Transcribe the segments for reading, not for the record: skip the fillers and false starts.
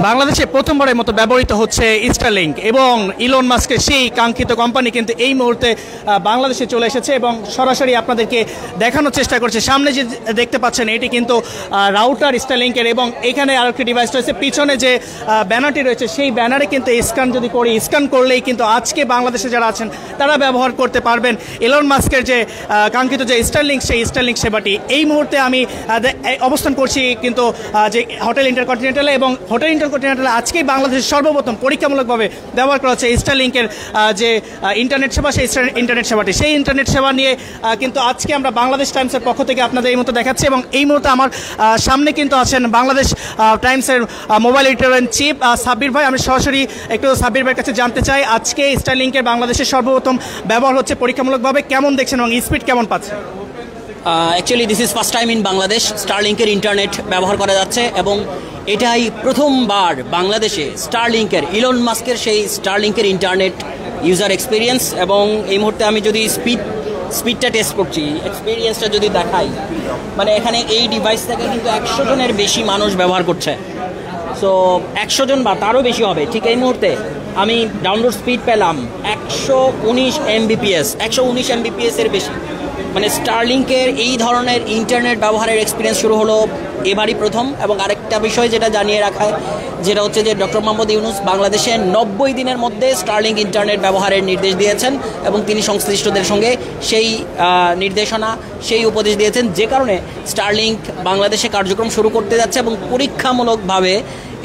বাংলাদেশে প্রথমবারের মতো ব্যবহৃত হচ্ছে স্টারলিংক এবং ইলন মাস্কের সেই কাঙ্ক্ষিত কোম্পানি কিন্তু এই মুহূর্তে বাংলাদেশে চলে এসেছে এবং সরাসরি আপনাদেরকে দেখানোর চেষ্টা করছে। সামনে যে দেখতে পাচ্ছেন এটি কিন্তু রাউটার স্টারলিংকের এবং এখানে আরেকটি ডিভাইস রয়েছে। পিছনে যে ব্যানারটি রয়েছে সেই ব্যানারে কিন্তু স্ক্যান করলেই কিন্তু আজকে বাংলাদেশে যারা আছেন তারা ব্যবহার করতে পারবেন ইলন মাস্কের যে কাঙ্ক্ষিত যে স্টারলিংক, সেই স্টারলিংক সেবাটি। এই মুহূর্তে আমি অবস্থান করছি কিন্তু যে হোটেল ইন্টারকন্টিনেন্টালে, এবং হোটেল ইন্টারকন্টিনেন্টালে আজকেই বাংলাদেশের সর্বপ্রথম পরীক্ষামূলকভাবে ব্যবহার করা হচ্ছে স্টারলিংকের যে ইন্টারনেট সেবা, সেই ইন্টারনেট সেবাটি। সেই ইন্টারনেট সেবা নিয়ে কিন্তু আজকে আমরা বাংলাদেশ টাইমসের পক্ষ থেকে আপনাদের এই মুহূর্তে দেখাচ্ছি এবং এই মুহূর্তে আমার সামনে কিন্তু আছেন বাংলাদেশ টাইমসের mobile editor in chief Sabbir ভাই। আমি সরাসরি একটু সাব্বির ভাইয়ের কাছে জানতে চাই, আজকে স্টারলিংকের বাংলাদেশের সর্বপ্রথম ব্যবহার হচ্ছে পরীক্ষামূলকভাবে, কেমন দেখছেন এবং স্পিড কেমন পাচ্ছেন? Actually this is first time in Bangladesh স্টারলিংকের ইন্টারনেট ব্যবহার করা যাচ্ছে এবং এটাই প্রথমবার বাংলাদেশে স্টারলিংকের, ইলন মাস্কের সেই স্টারলিংকের ইন্টারনেট ইউজার এক্সপিরিয়েন্স। এবং এই মুহূর্তে আমি যদি স্পিডটা টেস্ট করছি, এক্সপিরিয়েন্সটা যদি দেখাই, মানে এখানে এই ডিভাইস থেকে কিন্তু 100 জনের বেশি মানুষ ব্যবহার করছে। সো 100 জন বা তারও বেশি হবে। ঠিক এই মুহূর্তে আমি ডাউনলোড স্পিড পেলাম 119 Mbps, 119 Mbps এর বেশি। মানে স্টারলিংকের এই ধরনের ইন্টারনেট ব্যবহারের এক্সপিরিয়েন্স শুরু হলো এবারই প্রথম। এবং আরেকটা বিষয় যেটা জানিয়ে রাখায়, যেটা হচ্ছে যে ডক্টর মোহাম্মদ ইউনূস বাংলাদেশে 90 দিনের মধ্যে স্টারলিংক ইন্টারনেট ব্যবহারের নির্দেশ দিয়েছেন এবং তিনি সংশ্লিষ্টদের সঙ্গে সেই নির্দেশনা, সেই উপদেশ দিয়েছেন, যে কারণে স্টারলিংক বাংলাদেশে কার্যক্রম শুরু করতে যাচ্ছে এবং পরীক্ষামূলকভাবে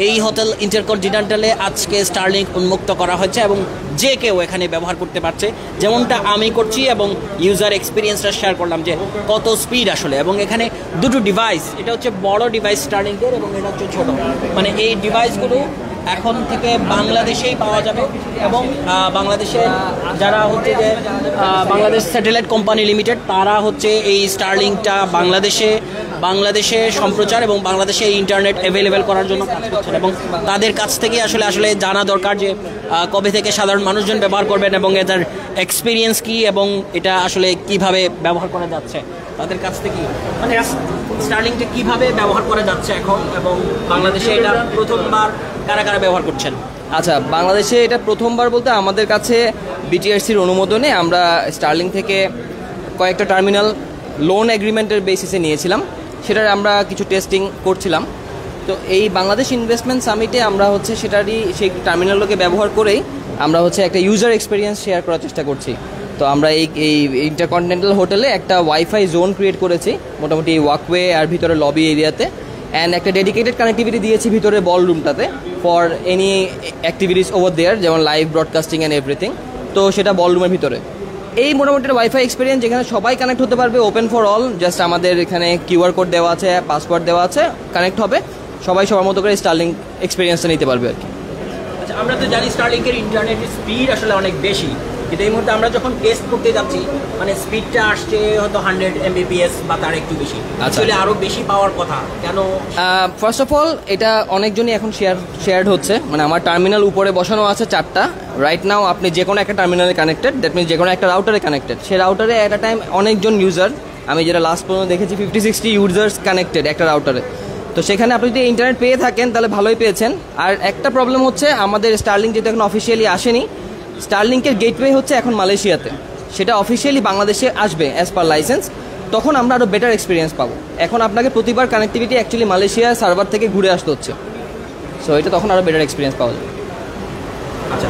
এই হোটেল ইন্টারকন্টিনেন্টালে আজকে স্টারলিংক উন্মুক্ত করা হয়েছে এবং যে কেউ এখানে ব্যবহার করতে পারছে, যেমনটা আমি করছি এবং ইউজার এক্সপিরিয়েন্সটা শেয়ার করলাম যে কত স্পিড আসলে। এবং এখানে দুটো ডিভাইস, এটা হচ্ছে বড় ডিভাইস স্টারলিংকের এবং এটা হচ্ছে ছোট। মানে এই ডিভাইসগুলো এখন থেকে বাংলাদেশেই পাওয়া যাবে এবং বাংলাদেশে যারা হচ্ছে যে বাংলাদেশ স্যাটেলাইট কোম্পানি লিমিটেড, তারা হচ্ছে এই স্টারলিংকটা বাংলাদেশে সম্প্রচার এবং বাংলাদেশে ইন্টারনেট অ্যাভেলেবেল করার জন্য কাজ করছেন। এবং তাদের কাছ থেকে আসলে জানা দরকার যে কবে থেকে সাধারণ মানুষজন ব্যবহার করবেন এবং এটার এক্সপিরিয়েন্স কী এবং এটা আসলে কিভাবে ব্যবহার করা যাচ্ছে তাদের কাছ থেকে, মানে স্টারলিংকটা কীভাবে ব্যবহার করা যাচ্ছে এখন এবং বাংলাদেশে এটা প্রথমবার কারা কারা ব্যবহার করছেন। আচ্ছা, বাংলাদেশে এটা প্রথমবার বলতে আমাদের কাছে বিটিআরসির অনুমোদনে আমরা স্টারলিংক থেকে কয়েকটা টার্মিনাল লোন এগ্রিমেন্টের বেসিসে নিয়েছিলাম, সেটার আমরা কিছু টেস্টিং করছিলাম। তো এই বাংলাদেশ ইনভেস্টমেন্ট সামিটে আমরা হচ্ছে সেই টার্মিনালগুলোকে ব্যবহার করেই আমরা হচ্ছে একটা ইউজার এক্সপিরিয়েন্স শেয়ার করার চেষ্টা করছি। তো আমরা এই ইন্টারকন্টিনেন্টাল হোটেলে একটা ওয়াইফাই জোন ক্রিয়েট করেছি, মোটামুটি ওয়াকওয়ে আর ভিতরে লবি এরিয়াতে, অ্যান্ড একটা ডেডিকেটেড কানেক্টিভিটি দিয়েছি ভিতরে বল রুমটাতে for any activities over there, যেমন লাইভ ব্রডকাস্টিং অ্যান্ড এভরিথিং। তো সেটা বল রুমের ভিতরে এই মোটামুটি ওয়াইফাই এক্সপিরিয়েন্স, যেখানে সবাই কানেক্ট হতে পারবে, ওপেন ফর অল। জাস্ট আমাদের এখানে কিউআর কোড দেওয়া আছে, পাসওয়ার্ড দেওয়া আছে, কানেক্ট হবে, সবাই সবার মতো করে স্টারলিংক এক্সপিরিয়েন্সটা নিতে পারবে আর কি। আচ্ছা, আমরা তো জানি স্টারলিংকের ইন্টারনেটের স্পিড আসলে অনেক বেশি, কিন্তু এই মুহূর্তে আমরা যখন টেস্ট করতে যাচ্ছি মানে স্পিডটা আসছে হয়তো 100 Mbps বা তার একটু বেশি। আসলে আরও বেশি পাওয়ার কথা কেন? ফার্স্ট অফ অল এটা অনেকজনই এখন শেয়ার্ড হচ্ছে। মানে আমার টার্মিনাল উপরে বসানো আছে 4টা রাইট নাও। আপনি যে কোনো একটা টার্মিনালে কানেক্টেড, দ্যাট মিনস যে কোনো একটা রাউটারে কানেক্টেড। সেই রাউটারে অ্যাট আ টাইম অনেকজন ইউজার, আমি যেটা লাস্ট পর্যন্ত দেখেছি 50-60 ইউজার্স কানেক্টেড একটা রাউটারে। তো সেখানে আপনি যদি ইন্টারনেট পেয়ে থাকেন তাহলে ভালোই পেয়েছেন। আর একটা প্রবলেম হচ্ছে, আমাদের স্টারলিংক যেহেতু এখন অফিসিয়ালি আসেনি, স্টারলিংকের গেটওয়ে হচ্ছে এখন মালয়েশিয়াতে, সেটা অফিসিয়ালি বাংলাদেশে আসবে অ্যাজ পার লাইসেন্স, তখন আমরা আরও বেটার এক্সপিরিয়েন্স পাবো। এখন আপনাকে প্রতিবার কানেক্টিভিটি অ্যাকচুয়ালি মালয়েশিয়া সার্ভার থেকে ঘুরে আসতে হচ্ছে, সো এটা তখন আরও বেটার এক্সপিরিয়েন্স পাওয়া যাবে। আচ্ছা,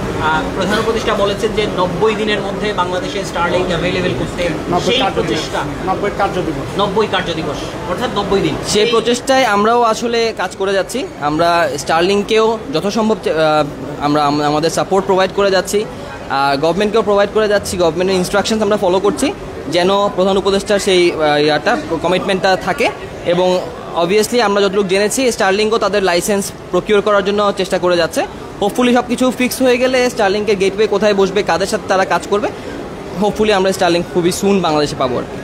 প্রধান উপদেষ্টা বলেছেন যে 90 দিনের মধ্যে বাংলাদেশে স্টারলিংক অ্যাভেলেবেল করতে, সেই প্রচেষ্টা 90 কার্যদিবস অর্থাৎ 90 দিন, সেই প্রচেষ্টায় আমরাও আসলে কাজ করে যাচ্ছি। আমরা স্টারলিংকেও যথাসম্ভব আমরা আমাদের সাপোর্ট প্রোভাইড করে যাচ্ছি, গভর্নমেন্টকেও প্রোভাইড করে যাচ্ছি। গভর্নমেন্টের ইনস্ট্রাকশনস আমরা ফলো করছি যেন প্রধান উপদেষ্টার সেই কমিটমেন্টটা থাকে। এবং অবভিয়াসলি আমরা যতটুকু জেনেছি, স্টারলিংকও তাদের লাইসেন্স প্রকিউর করার জন্য চেষ্টা করে যাচ্ছে। হোপফুলি সব কিছু ফিক্স হয়ে গেলে স্টারলিংকের গেটওয়ে কোথায় বসবে, কাদের সাথে তারা কাজ করবে, হোপফুলি আমরা স্টারলিংক খুবই সুন বাংলাদেশে পাবো আর কি।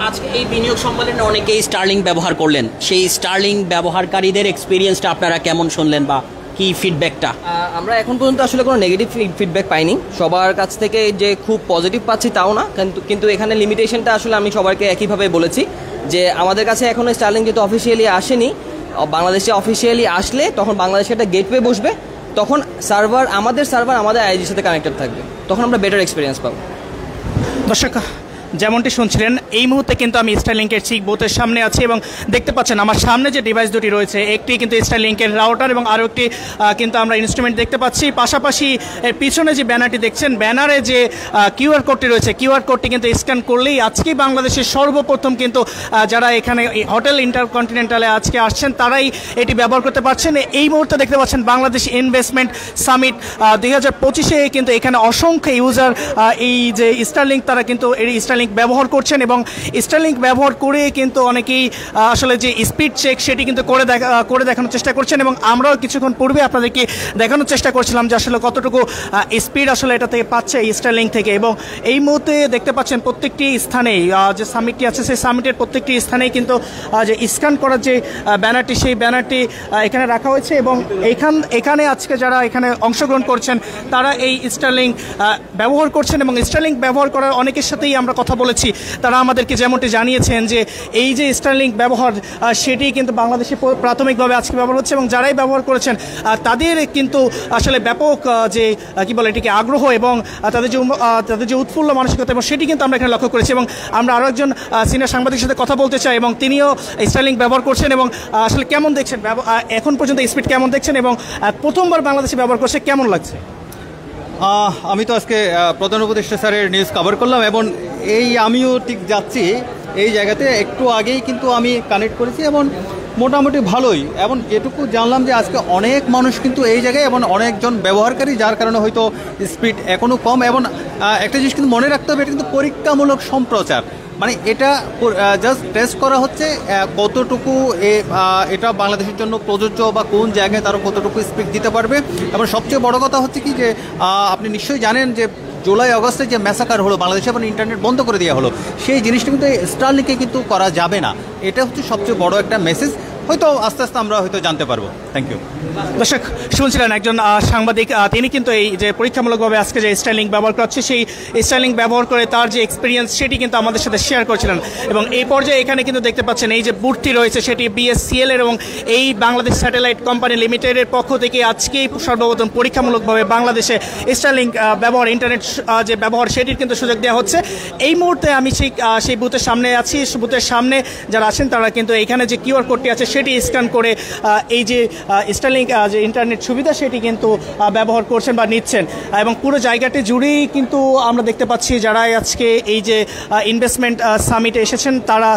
আজকে এই বিনিয়োগ সম্মেলনে অনেকেই স্টারলিংক ব্যবহার করলেন, সেই স্টারলিংক ব্যবহারকারীদের এক্সপিরিয়েন্সটা আপনারা কেমন শুনলেন বা কি ফিডব্যাকটা? আমরা এখন পর্যন্ত আসলে কোনো নেগেটিভ ফিডব্যাক পাইনি। সবার কাছ থেকে যে খুব পজিটিভ পাচ্ছি তাও না, কিন্তু এখানে লিমিটেশনটা আসলে আমি সবাইকে একইভাবে বলেছি যে আমাদের কাছে এখনও স্টারলিংক যেহেতু অফিসিয়ালি আসেনি, বাংলাদেশে অফিসিয়ালি আসলে তখন বাংলাদেশে একটা গেটওয়ে বসবে, তখন আমাদের সার্ভার আমাদের আইজির সাথে কানেক্টেড থাকবে, তখন আমরা বেটার এক্সপিরিয়েন্স পাবো। দর্শক যেমনটি শুনছিলেন, এই মুহূর্তে কিন্তু আমি স্টারলিংকের ঠিক বুথের সামনে আছি এবং দেখতে পাচ্ছেন আমার সামনে যে ডিভাইস দুটি রয়েছে, একটি কিন্তু স্টারলিংকের রাউটার এবং আরও একটি কিন্তু আমরা ইনস্ট্রুমেন্ট দেখতে পাচ্ছি। পাশাপাশি এর পিছনে যে ব্যানারটি দেখছেন, ব্যানারে যে কিউআর কোডটি রয়েছে, কিউআর কোডটি কিন্তু স্ক্যান করলেই আজকেই বাংলাদেশের সর্বপ্রথম কিন্তু যারা এখানে হোটেল ইন্টারকন্টিনেন্টালে আজকে আসছেন তারাই এটি ব্যবহার করতে পারছেন। এই মুহূর্তে দেখতে পাচ্ছেন বাংলাদেশ ইনভেস্টমেন্ট সামিট 2025-এ কিন্তু এখানে অসংখ্য ইউজার এই যে স্টারলিংক তারা কিন্তু এই স্টারলিংক ব্যবহার করছেন এবং স্টারলিংক ব্যবহার করে কিন্তু অনেকেই আসলে যে স্পিড চেক সেটি কিন্তু করে দেখানোর চেষ্টা করছেন এবং আমরাও কিছুক্ষণ পূর্বে আপনাদেরকে দেখানোর চেষ্টা করছিলাম যে আসলে কতটুকু স্পিড আসলে এটা থেকে পাচ্ছে এই স্টারলিংক থেকে। এবং এই মুহূর্তে দেখতে পাচ্ছেন প্রত্যেকটি স্থানেই যে সামিটটি আছে সেই সামিটের প্রত্যেকটি স্থানেই কিন্তু যে স্ক্যান করার যে ব্যানারটি সেই ব্যানারটি এখানে রাখা হয়েছে এবং এখানে আজকে যারা এখানে অংশগ্রহণ করছেন তারা এই স্টারলিংক ব্যবহার করছেন এবং স্টারলিংক ব্যবহার করার অনেকের সাথেই আমরা কথা বলেছি। তারা আমাদেরকে যেমনটি জানিয়েছেন যে এই যে স্টারলিংক ব্যবহার সেটি কিন্তু বাংলাদেশে প্রাথমিকভাবে আজকে ব্যবহার হচ্ছে এবং যারাই ব্যবহার করেছেন তাদের কিন্তু আসলে ব্যাপক যে কি বলে এটিকে আগ্রহ এবং তাদের যে উৎফুল্ল মানসিকতা এবং সেটি কিন্তু আমরা এখানে লক্ষ্য করেছি। এবং আমরা আরও একজন সিনিয়র সাংবাদিকের সাথে কথা বলতে চাই এবং তিনিও স্টারলিংক ব্যবহার করছেন এবং আসলে কেমন দেখছেন, এখন পর্যন্ত স্পিড কেমন দেখছেন এবং প্রথমবার বাংলাদেশে ব্যবহার করছে কেমন লাগছে? আমি তো আজকে প্রধান উপদেষ্টা স্যারের নিউজ কভার করলাম এবং আমিও ঠিক যাচ্ছি এই জায়গাতে, একটু আগেই কিন্তু আমি কানেক্ট করেছি এবং মোটামুটি ভালোই, এবং যেটুকু জানলাম যে আজকে অনেক মানুষ কিন্তু এই জায়গায় এবং অনেকজন ব্যবহারকারী, যার কারণে হয়তো স্পিড এখনও কম। এবং একটা জিনিস কিন্তু মনে রাখতে হবে, এটা কিন্তু পরীক্ষামূলক সম্প্রচার, মানে এটা জাস্ট টেস্ট করা হচ্ছে কতটুকু এটা বাংলাদেশের জন্য প্রযোজ্য বা কোন জায়গায় তারা কতটুকু স্পিড দিতে পারবে। এবং সবচেয়ে বড় কথা হচ্ছে কি যে আপনি নিশ্চয়ই জানেন যে জুলাই আগস্টে যে ম্যাসাকার হলো বাংলাদেশে এবং ইন্টারনেট বন্ধ করে দেওয়া হলো, সেই জিনিসটা কিন্তু স্টারলিংকে কিন্তু করা যাবে না। এটা হচ্ছে সবচেয়ে বড় একটা মেসেজ, হয়তো আস্তে আস্তে আমরা হয়তো জানতে পারবো। Thank you. দর্শক শুনছিলেন একজন সাংবাদিক, তিনি কিন্তু এই যে পরীক্ষামূলকভাবে আজকে যে স্টারলিংক ব্যবহার করছে সেই স্টারলিংক ব্যবহার করে তার যে এক্সপিরিয়েন্স সেটি কিন্তু আমাদের সাথে শেয়ার করছিলেন। এবং এই পর্যায়ে এখানে কিন্তু দেখতে পাচ্ছেন এই যে বুথটি রয়েছে সেটি BSCL এর এবং এই বাংলাদেশ স্যাটেলাইট কোম্পানি লিমিটেডের পক্ষ থেকে আজকেই সর্বপ্রথম পরীক্ষামূলকভাবে বাংলাদেশে স্টারলিংক ব্যবহার, ইন্টারনেট যে ব্যবহার সেটির কিন্তু সুযোগ দেওয়া হচ্ছে। এই মুহূর্তে আমি সেই বুথের সামনে আছি। বুথের সামনে যারা আছেন তারা কিন্তু এখানে যে কিউআর কোডটি আছে সেটি স্ক্যান করে এই যে স্টারলিংক যে ইন্টারনেট সুবিধা সেটি কিন্তু ব্যবহার করছেন বা নিচ্ছেন। এবং পুরো জায়গাটি জুড়েই কিন্তু আমরা দেখতে পাচ্ছি যারা আজকে এই যে ইনভেস্টমেন্ট সামিটে এসেছেন তারা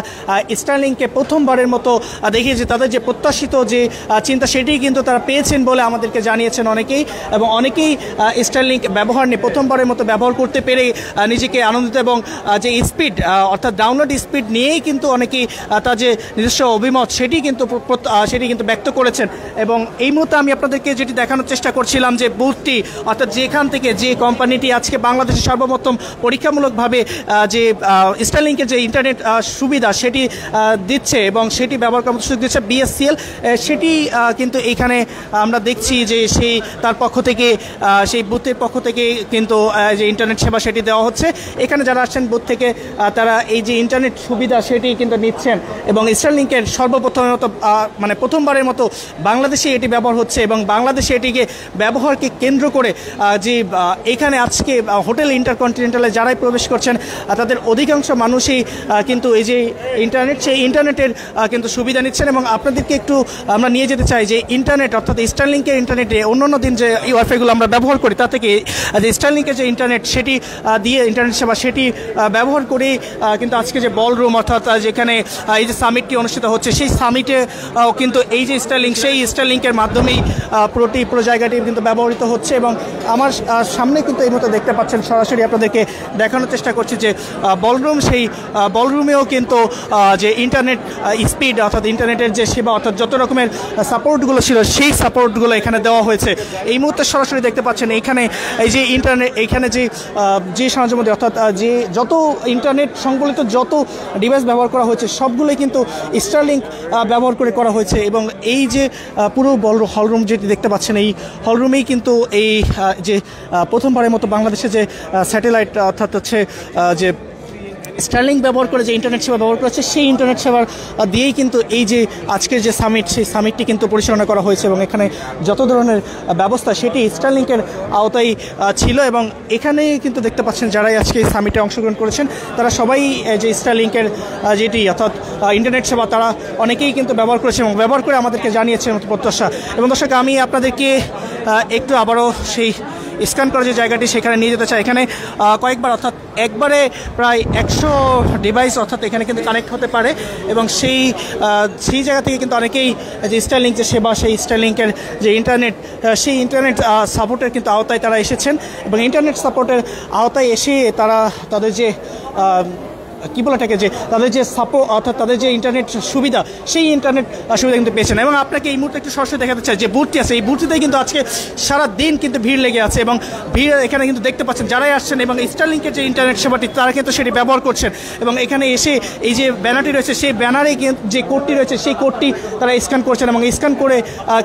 স্টারলিংকে প্রথমবারের মতো দেখিয়েছে, তাদের যে প্রত্যাশিত যে চিন্তা সেটি কিন্তু তারা পেয়েছেন বলে আমাদেরকে জানিয়েছেন অনেকেই। এবং অনেকেই স্টারলিংক ব্যবহার নিয়ে প্রথমবারের মতো ব্যবহার করতে পেরে নিজেকে আনন্দিত এবং যে স্পিড অর্থাৎ ডাউনলোড স্পিড নিয়েই কিন্তু অনেকেই তার যে নিজস্ব অভিমত সেটি কিন্তু ব্যক্ত করেছেন। এবং এই মুহূর্তে আমি আপনাদেরকে যেটি দেখানোর চেষ্টা করছিলাম যে বুথটি অর্থাৎ যেখান থেকে যে কোম্পানিটি আজকে বাংলাদেশের সর্বপ্রথম পরীক্ষামূলকভাবে যে স্টারলিংকের যে ইন্টারনেট সুবিধা সেটি দিচ্ছে এবং সেটি ব্যবহার করার সুযোগ দিচ্ছে BSCL, সেটি কিন্তু এখানে আমরা দেখছি যে সেই তার পক্ষ থেকে সেই বুথের পক্ষ থেকে কিন্তু যে ইন্টারনেট সেবা সেটি দেওয়া হচ্ছে। এখানে যারা আসছেন বুথ থেকে তারা এই যে ইন্টারনেট সুবিধা সেটি কিন্তু নিচ্ছেন এবং স্টারলিংকের মানে প্রথমবারের মতো বাংলাদেশে এটি ব্যবহার হচ্ছে এবং বাংলাদেশে এটিকে ব্যবহারকে কেন্দ্র করে যে এখানে আজকে হোটেল ইন্টারকন্টিনেন্টালে যারাই প্রবেশ করছেন তাদের অধিকাংশ মানুষই কিন্তু এই যে সেই ইন্টারনেটের কিন্তু সুবিধা নিচ্ছেন। এবং আপনাদেরকে একটু আমরা নিয়ে যেতে চাই যে ইন্টারনেট অর্থাৎ স্টারলিংকের ইন্টারনেটে অন্যান্য দিন যে ওয়াইফাইগুলো আমরা ব্যবহার করি তা থেকে যে স্টারলিংকের যে ইন্টারনেট সেটি দিয়ে ইন্টারনেট সেবা সেটি ব্যবহার করে কিন্তু আজকে যে বলরুম অর্থাৎ যেখানে এই যে সামিটটি অনুষ্ঠিত হচ্ছে সেই সামিটে কিন্তু এই যে স্টারলিংক সেই স্টারলিংকের মাধ্যমেই পুরো জায়গাটি কিন্তু ব্যবহৃত হচ্ছে। এবং আমার সামনে কিন্তু এই মতো দেখতে পাচ্ছেন সরাসরি আপনাদেরকে দেখানোর চেষ্টা করছি যে বলরুম, সেই বলরুমেও কিন্তু যে ইন্টারনেট স্পিড অর্থাৎ ইন্টারনেটের যে সেবা অর্থাৎ যত রকমের সাপোর্টগুলো ছিল সেই সাপোর্টগুলো এখানে দেওয়া হয়েছে। এই মুহূর্তে সরাসরি দেখতে পাচ্ছেন এইখানে এই যে ইন্টারনেট এইখানে যে সরঞ্জাম অর্থাৎ যে যত ইন্টারনেট সংবলিত যত ডিভাইস ব্যবহার করা হয়েছে সবগুলোই কিন্তু স্টারলিংক ব্যবহার করে করা হয়েছে। এবং এই যে পুরো হলরুম যেটি দেখতে পাচ্ছেন এই হলরুমেই কিন্তু এই যে প্রথমবারের মতো বাংলাদেশে যে স্যাটেলাইট অর্থাৎ হচ্ছে যে স্টারলিংক ব্যবহার করে যে ইন্টারনেট সেবা ব্যবহার করেছে সেই ইন্টারনেট সেবার দিয়েই কিন্তু এই যে আজকের যে সামিট সেই সামিটটি কিন্তু পরিচালনা করা হয়েছে এবং এখানে যত ধরনের ব্যবস্থা সেটি স্টারলিংকের আওতায় ছিল এবং এখানেই কিন্তু দেখতে পাচ্ছেন যারাই আজকে এই সামিটে অংশগ্রহণ করেছেন তারা সবাই যে স্টারলিংকের যেটি অর্থাৎ ইন্টারনেট সেবা তারা অনেকেই কিন্তু ব্যবহার করেছে এবং ব্যবহার করে আমাদেরকে জানিয়েছে প্রত্যাশা। এবং দর্শক আমি আপনাদেরকে একটু আবারও সেই স্ক্যান করার যে জায়গাটি সেখানে নিয়ে যেতে চাই। এখানে কয়েকবার অর্থাৎ একবারে প্রায় 100 ডিভাইস অর্থাৎ এখানে কিন্তু কানেক্ট হতে পারে এবং সেই জায়গা থেকে কিন্তু অনেকেই যে স্টারলিংক যে সেবা সেই স্টারলিংকের যে ইন্টারনেট সেই ইন্টারনেট সাপোর্টের কিন্তু আওতায় তারা এসেছেন এবং ইন্টারনেট সাপোর্টের আওতায় এসে তারা তাদের যে কী বলে থাকে যে তাদের যে সাপোর্ট অর্থাৎ তাদের যে ইন্টারনেট সুবিধা সেই ইন্টারনেট সুবিধা কিন্তু পেয়েছেন। এবং আপনাকে এই মুহূর্তে একটু সরাসরি দেখাতে চাই যে বুথটি আছে এই বুথটিতেই কিন্তু আজকে সারা দিন কিন্তু ভিড় লেগে আছে এবং ভিড় এখানে কিন্তু দেখতে পাচ্ছেন যারাই আসছেন এবং স্টারলিংকের যে ইন্টারনেট সেবাটি তারা কিন্তু সেটি ব্যবহার করছেন এবং এখানে এসে এই যে ব্যানারটি রয়েছে সেই ব্যানারে যে কোডটি রয়েছে সেই কোডটি তারা স্ক্যান করছেন এবং স্ক্যান করে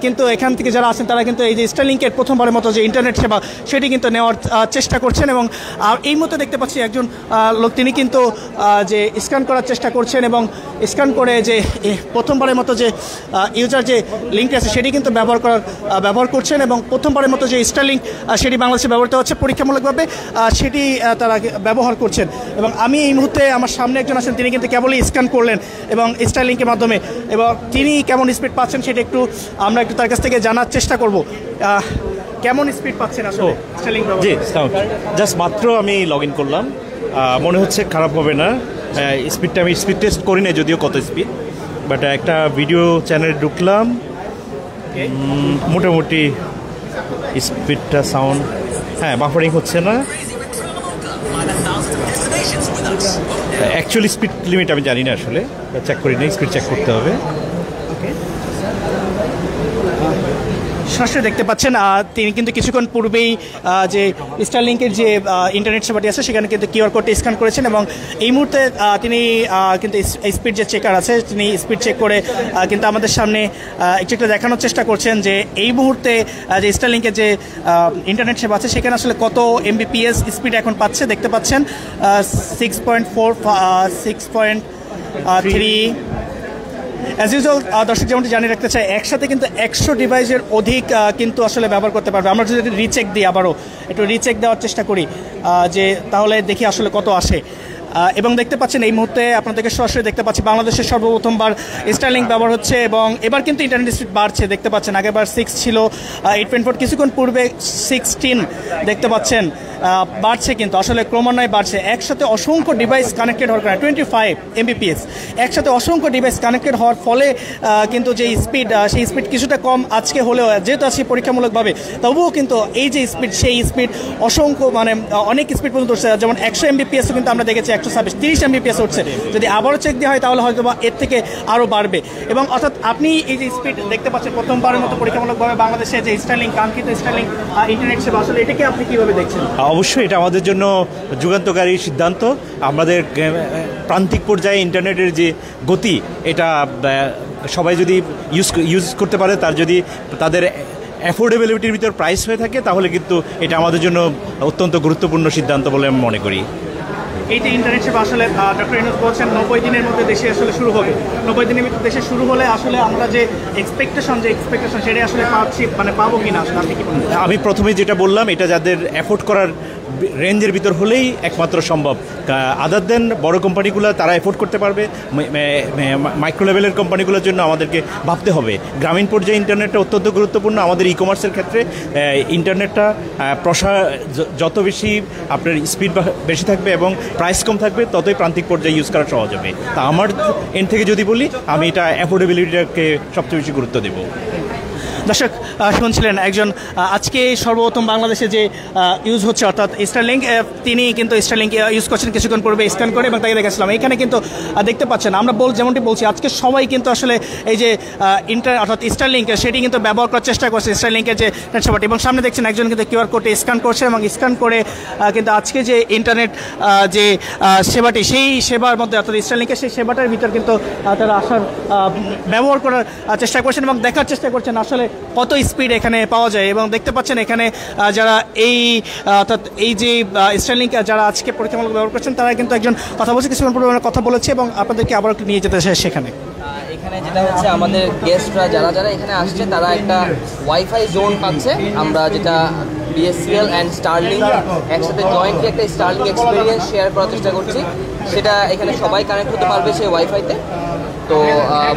কিন্তু এখান থেকে যারা আসেন তারা কিন্তু এই যে স্টারলিংকের প্রথমবারের মতো যে ইন্টারনেট সেবা সেটি কিন্তু নেওয়ার চেষ্টা করছেন। এবং এই মুহূর্তে দেখতে পাচ্ছি একজন লোক তিনি কিন্তু যে স্ক্যান করার চেষ্টা করছেন এবং স্ক্যান করে যে প্রথমবারের মতো যে ইউজার যে লিঙ্ক আছে সেটি কিন্তু ব্যবহার করছেন এবং প্রথমবারের মতো যে স্টারলিংক সেটি বাংলাদেশে ব্যবহৃত হচ্ছে পরীক্ষামূলকভাবে সেটি তারা ব্যবহার করছেন। এবং আমি এই মুহূর্তে আমার সামনে একজন আছেন তিনি কিন্তু কেবলই স্ক্যান করলেন এবং স্টারলিংকের মাধ্যমে এবং তিনি কেমন স্পিড পাচ্ছেন সেটা আমরা একটু তার কাছ থেকে জানার চেষ্টা করব। কেমন স্পিড পাচ্ছেন আসলে স্টারলিংক? জি জাস্ট মাত্র আমি লগ ইন করলাম, মনে হচ্ছে খারাপ হবে না। স্পিডটা আমি স্পিড টেস্ট করি না যদিও কত স্পিড, বাট একটা ভিডিও চ্যানেলে ঢুকলাম, মোটামুটি স্পিডটা সাউন্ড বাফারিং হচ্ছে না। অ্যাকচুয়ালি স্পিড লিমিট আমি জানি না, আসলে চেক করি না, স্পিড চেক করতে হবে। সরাসরি দেখতে পাচ্ছেন তিনি কিন্তু কিছুক্ষণ পূর্বেই যে স্টারলিংকের যে ইন্টারনেট সেবাটি আছে সেখানে কিন্তু কিউআর কোডটি স্ক্যান করেছেন এবং এই মুহূর্তে তিনি কিন্তু স্পিড যে চেকার আছে তিনি স্পিড চেক করে কিন্তু আমাদের সামনে একটু দেখানোর চেষ্টা করছেন যে এই মুহূর্তে যে স্টারলিংকের যে ইন্টারনেট সেবা আছে সেখানে আসলে কত এমবিপিএস স্পিড এখন পাচ্ছে দেখতে পাচ্ছেন 6.4 6.3 অ্যাজ ইউজুয়াল। দর্শক যেমনটি জানিয়ে রাখতে চাই একসাথে কিন্তু 100 ডিভাইসের অধিক কিন্তু আসলে ব্যবহার করতে পারবে। আমরা যদি রিচেক দিই আবারও একটু রিচেক দেওয়ার চেষ্টা করি যে তাহলে দেখি আসলে কত আসে এবং দেখতে পাচ্ছেন এই মুহূর্তে আপনাদেরকে সরাসরি দেখতে পাচ্ছি বাংলাদেশের সর্বপ্রথমবার স্টারলিংক ব্যবহার হচ্ছে এবং এবার কিন্তু ইন্টারনেট স্পিড বাড়ছে দেখতে পাচ্ছেন। আগেবার 6 ছিল 8.4, কিছুক্ষণ পূর্বে 16 দেখতে পাচ্ছেন বাড়ছে কিন্তু আসলে ক্রমান্বয়ে বাড়ছে। একসাথে অসংখ্য ডিভাইস কানেক্টেড হওয়ার কারণে 25 এমবিপিএস একসাথে অসংখ্য ডিভাইস কানেক্টেড হওয়ার ফলে কিন্তু যে স্পিড সেই স্পিড কিছুটা কম আজকে হলেও যেহেতু আজকে পরীক্ষামূলকভাবে তবুও কিন্তু এই যে স্পিড সেই স্পিড অসংখ্য অনেক স্পিড পর্যন্ত উঠছে। যেমন 100 এমবিপিএসও কিন্তু আমরা দেখেছি 126 30 উঠছে। যদি আবারও চেক দেওয়া হয় তাহলে হয়তো বা এর থেকে আরও বাড়বে। এবং অর্থাৎ আপনি এই যে স্পিড দেখতে পাচ্ছেন প্রথমবারের মতো পরীক্ষামূলকভাবে বাংলাদেশে যে স্টারলিংক কাঙ্ক্ষিত স্টারলিংক ইন্টারনেট সেবা আসলে এটাকে আপনি কীভাবে দেখছেন? অবশ্যই এটা আমাদের জন্য যুগান্তকারী সিদ্ধান্ত। আমাদের প্রান্তিক পর্যায়ে ইন্টারনেটের যে গতি এটা সবাই যদি ইউজ করতে পারে, তার যদি তাদের অ্যাফোর্ডেবিলিটির ভিতর প্রাইস হয়ে থাকে তাহলে কিন্তু এটা আমাদের জন্য অত্যন্ত গুরুত্বপূর্ণ সিদ্ধান্ত বলে আমি মনে করি। এই যে ইন্টারনেট সেবা আসলে ডক্টর ইউনূস বলছেন 90 দিনের মধ্যে দেশে আসলে শুরু হবে। 90 দিনের মধ্যে দেশে শুরু হলে আসলে আমরা যে এক্সপেকটেশন সেটাই আসলে পাবো কিনা আসলে আপনি কি বলেন? আমি প্রথমে যেটা বললাম এটা যাদের অ্যাফোর্ড করার রেঞ্জের ভিতর হলেই একমাত্র সম্ভব। আদার দেন বড় কোম্পানিগুলো তারা এফোর্ড করতে পারবে, মাইক্রো লেভেলের কোম্পানিগুলোর জন্য আমাদেরকে ভাবতে হবে। গ্রামীণ পর্যায়ে ইন্টারনেটটা অত্যন্ত গুরুত্বপূর্ণ। আমাদের ই কমার্সের ক্ষেত্রে ইন্টারনেটটা যত বেশি আপনার স্পিড বেশি থাকবে এবং প্রাইস কম থাকবে ততই প্রান্তিক পর্যায়ে ইউজ করা সহজ হবে। তা আমার এন্ড থেকে যদি বলি আমি এটা অ্যাফোর্ডেবিলিটিটাকে সবচেয়ে বেশি গুরুত্ব দেবো। দর্শক শুনছিলেন একজন আজকে সর্বপ্রথম বাংলাদেশে যে ইউজ হচ্ছে অর্থাৎ স্টারলিংক, তিনি কিন্তু স্টারলিংক ইউজ করছেন কিছুক্ষণ পূর্বে স্ক্যান করে এবং তাকে দেখেছিলাম। এখানে কিন্তু দেখতে পাচ্ছেন আমরা যেমনটি বলছি আজকে সবাই কিন্তু আসলে এই যে অর্থাৎ স্টারলিংক সেটি কিন্তু ব্যবহার করার চেষ্টা করছে স্টারলিংকের যে সেবাটি। এবং সামনে দেখছেন একজন কিন্তু কিউআর কোডে স্ক্যান করছে এবং স্ক্যান করে কিন্তু আজকে যে ইন্টারনেট যে সেবাটি সেই সেবার মধ্যে অর্থাৎ স্টারলিংকের সেই সেবাটার ভিতর কিন্তু তারা আসার ব্যবহার করার চেষ্টা করছেন এবং দেখার চেষ্টা করছেন আসলে কত স্পিড এখানে পাওয়া যায়। এবং দেখতে পাচ্ছেন এখানে যারা অর্থাৎ এই যে স্টারলিংক যারা আজকে পরীক্ষামূলক ব্যবহার করছেন তারা কিন্তু একজন কথা বলছে, কিছুক্ষণ পূর্বে কথা বলেছে এবং আপনাদেরকে আবার একটু নিয়ে যেতে চাই সেখানে। এখানে যেটা হচ্ছে আমাদের গেস্টরা যারা যারা এখানে আসছে তারা একটা ওয়াইফাই জোন পাচ্ছে, আমরা যেটা বিএসসিএল অ্যান্ড স্টারলিংক একসাথে জয়েন্টলি একটা স্টারলিংক এক্সপিরিয়েন্স শেয়ার করার চেষ্টা করছি। সেটা এখানে সবাই কানেক্ট হতে পারবে সেই ওয়াইফাইতে। তো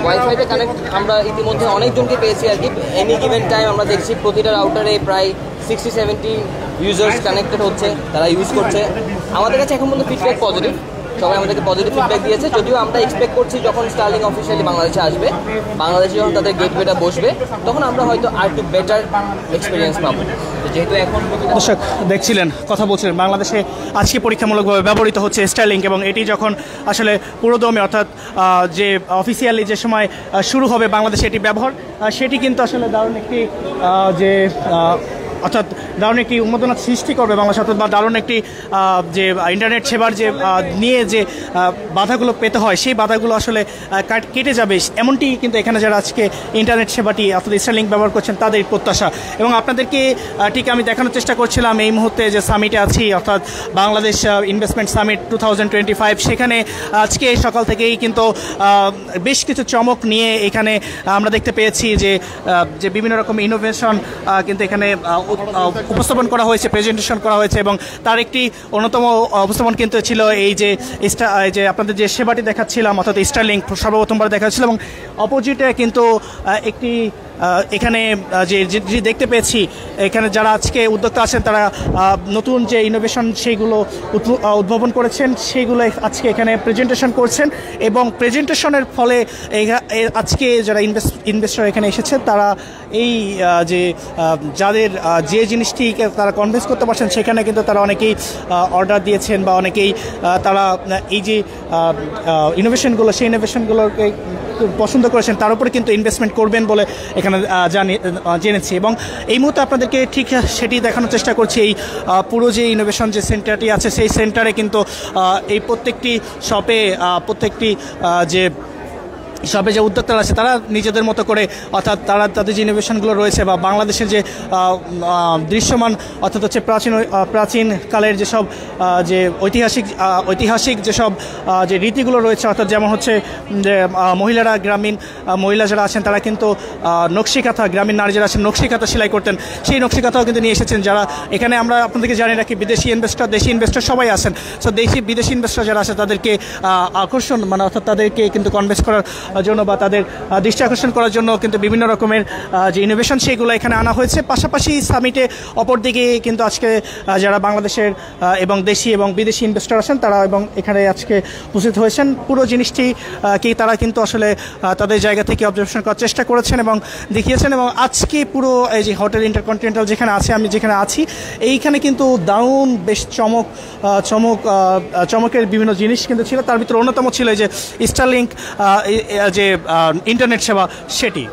ওয়াইফাইতে কানেক্ট আমরা ইতিমধ্যে অনেকজনকে পেয়েছি আর কি। এনি গিভেন টাইম আমরা দেখছি প্রতিটা রাউটারে প্রায় 60-70 ইউজার্স কানেক্টেড হচ্ছে, তারা ইউজ করছে। আমাদের কাছে এখন পর্যন্ত ফিডব্যাক পজিটিভ, সবাই আমাদেরকে পজিটিভ ফিডব্যাক দিয়েছে। যদিও আমরা এক্সপেক্ট করছি যখন স্টারলিংক অফিসিয়ালি বাংলাদেশে আসবে, বাংলাদেশে যখন তাদের গেটওয়েটা বসবে, তখন আমরা হয়তো আর একটু বেটার এক্সপিরিয়েন্স পাবো। যেহেতু এখন দর্শক দেখছিলেন, কথা বলছিলেন, বাংলাদেশে আজকে পরীক্ষামূলকভাবে ব্যবহৃত হচ্ছে স্টারলিংক এবং এটি যখন আসলে পুরোদমে অর্থাৎ যে অফিসিয়ালি যে সময় শুরু হবে বাংলাদেশে এটি ব্যবহার, সেটি কিন্তু আসলে দারুণ একটি অর্থাৎ দারুণ একটি উন্মাদনা সৃষ্টি করবে বাংলাদেশ, অর্থাৎ বা দারুণ একটি যে ইন্টারনেট সেবার যে নিয়ে যে বাধাগুলো পেতে হয় সেই বাধাগুলো আসলে কেটে যাবে, এমনটি কিন্তু এখানে যারা আজকে ইন্টারনেট সেবাটি অর্থাৎ স্টারলিংক ব্যবহার করছেন তাদের প্রত্যাশা। এবং আপনাদেরকে ঠিক আমি দেখানোর চেষ্টা করছিলাম এই মুহূর্তে যে সামিটে আছি, অর্থাৎ বাংলাদেশ ইনভেস্টমেন্ট সামিট 2025, সেখানে আজকে সকাল থেকেই কিন্তু বেশ কিছু চমক নিয়ে এখানে আমরা দেখতে পেয়েছি যে বিভিন্ন রকম ইনোভেশন কিন্তু এখানে উপস্থাপন করা হয়েছে, প্রেজেন্টেশন করা হয়েছে। এবং তার একটি অন্যতম উপস্থাপন কিন্তু ছিল এই যে আপনাদের যে সেবাটি দেখাচ্ছিলাম অর্থাৎ স্টারলিংক সর্বপ্রথমবার দেখাচ্ছিল। এবং অপোজিটে কিন্তু একটি এখানে যে দেখতে পেয়েছি এখানে যারা আজকে উদ্যোক্তা আছেন তারা নতুন যে ইনোভেশন সেইগুলো উদ্ভাবন করেছেন, সেইগুলো আজকে এখানে প্রেজেন্টেশন করছেন। এবং প্রেজেন্টেশনের ফলে আজকে যারা ইনভেস্টর এখানে এসেছে তারা এই যাদের যে জিনিসটি তারা কনভিন্স করতে পারছেন সেখানে কিন্তু তারা অনেকেই অর্ডার দিয়েছেন বা অনেকেই তারা এই যে ইনোভেশনগুলো সেই ইনোভেশনগুলোকে পছন্দ করেছেন, তার উপরে কিন্তু ইনভেস্টমেন্ট করবেন বলে এখানে জেনেছি। এবং এই মুহূর্তে আপনাদেরকে ঠিক সেটি দেখানোর চেষ্টা করছি। এই পুরো যে ইনোভেশন যে সেন্টারটি আছে সেই সেন্টারে কিন্তু এই প্রত্যেকটি শপে প্রত্যেকটি যে উদ্যোক্তারা আছে তারা নিজেদের মতো করে অর্থাৎ তারা তাদের যে ইনোভেশনগুলো রয়েছে বা বাংলাদেশের যে দৃশ্যমান অর্থাৎ হচ্ছে প্রাচীনকালের যেসব যে ঐতিহাসিক যেসব যে রীতিগুলো রয়েছে, অর্থাৎ যেমন হচ্ছে যে মহিলারা গ্রামীণ মহিলা যারা আছেন তারা কিন্তু নকশিকাঁথা, গ্রামীণ নারী যারা আছেন নকশিকাঁথা সেলাই করতেন, সেই নকশিকাঁথাও কিন্তু নিয়ে এসেছেন। যারা এখানে আমরা আপনাদেরকে জানিয়ে রাখি বিদেশি ইনভেস্টর দেশি ইনভেস্টর সবাই আছেন। সো বিদেশি ইনভেস্টর যারা আছে তাদেরকে আকর্ষণ অর্থাৎ তাদেরকে কিন্তু কনভিন্স করার জন্য বা তাদের দৃষ্টি আকর্ষণ করার জন্য কিন্তু বিভিন্ন রকমের যে ইনোভেশন সেগুলো এখানে আনা হয়েছে। পাশাপাশি সামিটে অপরদিকে কিন্তু আজকে যারা বাংলাদেশের এবং দেশি এবং বিদেশি ইনভেস্টর আছেন তারা এবং এখানে আজকে উপস্থিত হয়েছেন, পুরো জিনিসটি কি তারা কিন্তু আসলে তাদের জায়গা থেকে অবজারভেশন করার চেষ্টা করেছেন এবং দেখিয়েছেন। এবং আজকে পুরো এই যে হোটেল ইন্টারকন্টিনেন্টাল যেখানে আছে, আমি যেখানে আছি এইখানে কিন্তু দারুণ বেশ চমকের বিভিন্ন জিনিস কিন্তু ছিল। তার ভিতরে অন্যতম ছিল যে স্টারলিংক যে ইন্টারনেট সেবা সেটি।